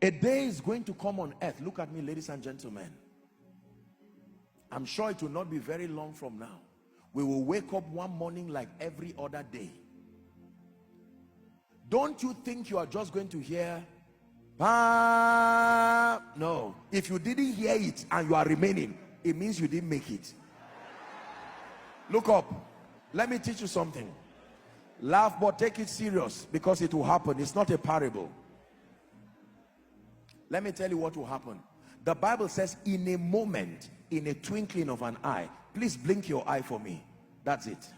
A day is going to come on earth. Look at me, ladies and gentlemen. I'm sure it will not be very long from now. We will wake up one morning like every other day. Don't you think you are just going to hear, ah, no. If you didn't hear it and you are remaining, it means you didn't make it. Look up. Let me teach you something. Laugh, but take it serious, because it will happen. It's not a parable. Let me tell you what will happen. The Bible says, in a moment, in a twinkling of an eye. Please blink your eye for me. That's it.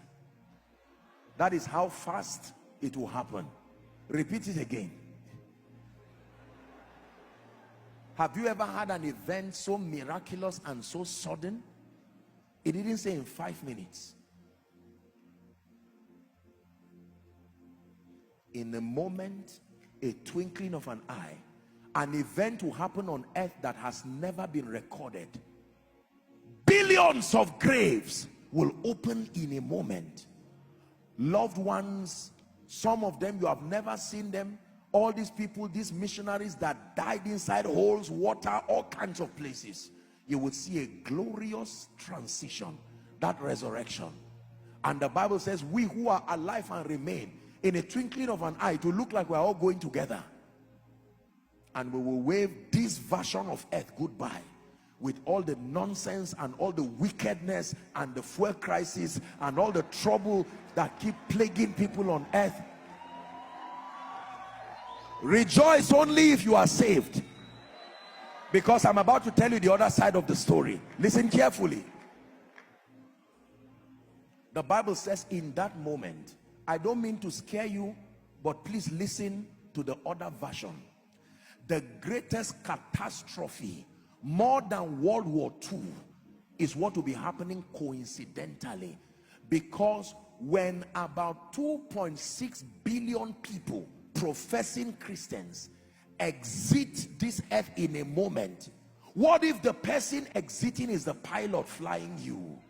That is how fast it will happen. Repeat it again. Have you ever had an event so miraculous and so sudden? It didn't say in 5 minutes. In a moment, a twinkling of an eye, an event will happen on earth that has never been recorded. Billions of graves will open in a moment. Loved ones, some of them you have never seen them. All these people, these missionaries that died inside holes, water, all kinds of places. You would see a glorious transition, that resurrection. And the Bible says, we who are alive and remain, in a twinkling of an eye, to look like we're all going together. And we will wave this version of earth goodbye, with all the nonsense and all the wickedness and the fuel crisis and all the trouble that keep plaguing people on earth. Rejoice only if you are saved, because I'm about to tell you the other side of the story. Listen carefully. The Bible says, in that moment, I don't mean to scare you, but please listen to the other version. The greatest catastrophe, more than World War II, is what will be happening coincidentally, because when about 2.6 billion people, professing Christians, exit this earth in a moment, what if the person exiting is the pilot flying you?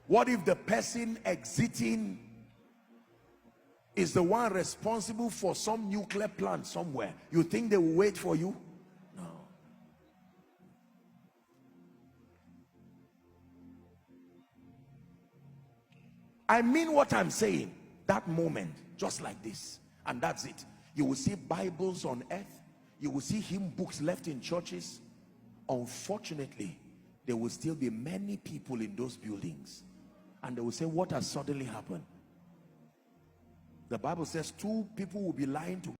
What if the person exiting is the one responsible for some nuclear plant somewhere? You think they will wait for you? No. I mean what I'm saying. That moment, just like this, and that's it. You will see Bibles on earth. You will see hymn books left in churches. Unfortunately, there will still be many people in those buildings, and they will say, what has suddenly happened? The Bible says 2 people will be lying together.